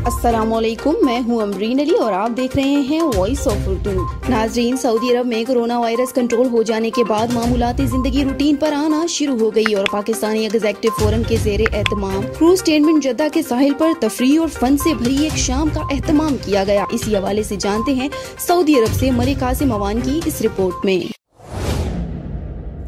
अस्सलाम वालेकुम, मैं हूं अमरीन अली और आप देख रहे हैं वॉइस ऑफ उर्दू। नाजरीन, सऊदी अरब में कोरोना वायरस कंट्रोल हो जाने के बाद मामूलाती जिंदगी रूटीन पर आना शुरू हो गई और पाकिस्तानी एग्जीक्यूटिव फोरम के ज़ेरे एहतमाम क्रूज टेनमेंट जद्दा के साहिल पर तफरीह और फन से भरी एक शाम का एहतमाम किया गया। इसी हवाले से जानते हैं सऊदी अरब से मलिक कासिम अवान की इस रिपोर्ट में।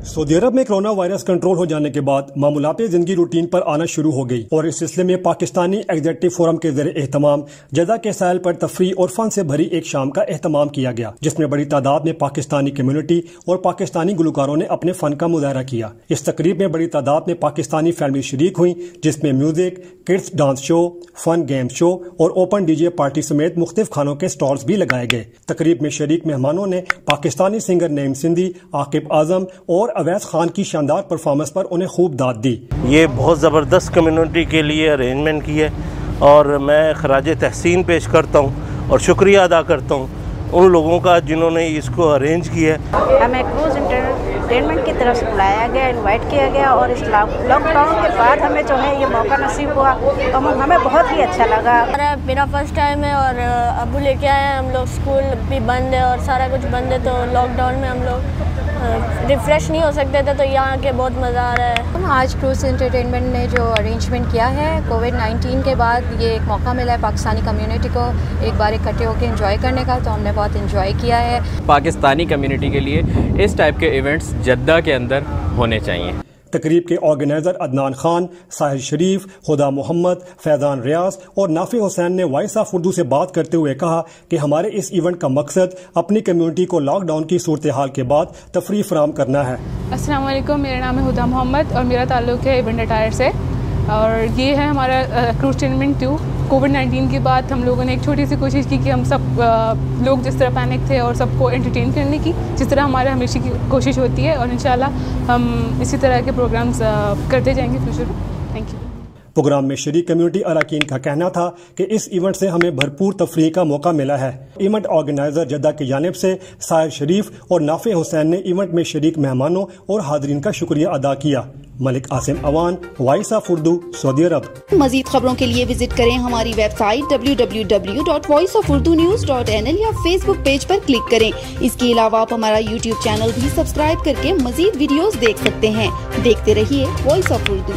सऊदी अरब में कोरोना वायरस कंट्रोल हो जाने के बाद मामूलाती जिंदगी रूटीन पर आना शुरू हो गई और इस सिलसिले में पाकिस्तानी एग्जीक्यूटिव फोरम के ज़रिए एहतमाम जद्दा के साहिल पर तफरीह और फन से भरी एक शाम का एहतमाम किया गया, जिसमें बड़ी तादाद में पाकिस्तानी कम्युनिटी और पाकिस्तानी गुलकारों ने अपने फन का मुजाहरा किया। इस तकरीब में बड़ी तादाद में पाकिस्तानी फैमिली शरीक हुई, जिसमें music, kids dance show, fun game show और ओपन डीजे पार्टी समेत मुख्तलिफ खानों के स्टॉल्स भी लगाए गए। तकरीब में शरीक मेहमानों ने पाकिस्तानी सिंगर नईम सिंधी, आकिब आजम और अवैस खान की शानदार परफॉर्मेंस पर उन्हें खूब दाद दी। ये बहुत ज़बरदस्त कम्युनिटी के लिए अरेंजमेंट की है और मैं खराज तहसीन पेश करता हूँ और शुक्रिया अदा करता हूँ उन लोगों का जिन्होंने इसको अरेंज किया है। हमें क्रूज एंटरटेनमेंट की तरफ से बुलाया गया, इनवाइट किया गया और इस लॉकडाउन के बाद हमें जो है ये मौका नसीब हुआ तो हमें बहुत ही अच्छा लगा। मेरा फर्स्ट टाइम है और अबू लेके आए हैं। हम लोग स्कूल भी बंद है और सारा कुछ बंद है, तो लॉकडाउन में हम लोग रिफ़्रेश नहीं हो सकते थे, तो यहाँ आके बहुत मज़ा आ रहा है। आज क्रूज एंटरटेनमेंट ने जो अरेंजमेंट किया है, कोविड-19 के बाद ये एक मौका मिला है पाकिस्तानी कम्युनिटी को एक बार इकट्ठे होकर एंजॉय करने का, तो हमने बहुत एंजॉय किया है। पाकिस्तानी कम्युनिटी के लिए इस टाइप के इवेंट्स जद्दा के अंदर होने चाहिए। तकरीब के ऑर्गेनाइजर अदनान खान, साहिल शरीफ, खुदा मोहम्मद, फैजान रियाज और नाफे हुसैन ने वॉइस ऑफ उर्दू से बात करते हुए कहा कि हमारे इस इवेंट का मकसद अपनी कम्युनिटी को लॉकडाउन की सूरत हाल के बाद तफरीह फराहम करना है। अस्सलाम वालेकुम, मेरा नाम है खुदा मोहम्मद और मेरा ताल्लुक़ है इवेंट अटायर से और ये है हमारा क्रूज टेनमेंट 2। कोविड-19 के बाद हम लोगों ने एक छोटी सी कोशिश की कि हम सब लोग जिस तरह पैनिक थे और सबको एंटरटेन करने की, जिस तरह हमारे हमेशा की कोशिश होती है, और इंशाल्लाह हम इसी तरह के प्रोग्राम्स करते जाएंगे फ्यूचर में। Thank you. प्रोग्राम में शरीक कम्युनिटी अरकान का कहना था कि इस इवेंट से हमें भरपूर तफरीह का मौका मिला है। इवेंट ऑर्गेनाइजर जद्दा की जानिब से साहिल शरीफ और नाफे हुसैन ने इवेंट में शरीक मेहमानों और हाजरीन का शुक्रिया अदा किया। मलिक कासिम अवान, वॉइस ऑफ उर्दू, सऊदी अरब। मजीद खबरों के लिए विजिट करें हमारी वेबसाइट www.voiceofurdunews.nl या फेसबुक पेज पर क्लिक करें। इसके अलावा आप हमारा यूट्यूब चैनल भी सब्सक्राइब करके मजीद वीडियोस देख सकते हैं। देखते रहिए वॉइस ऑफ उर्दू।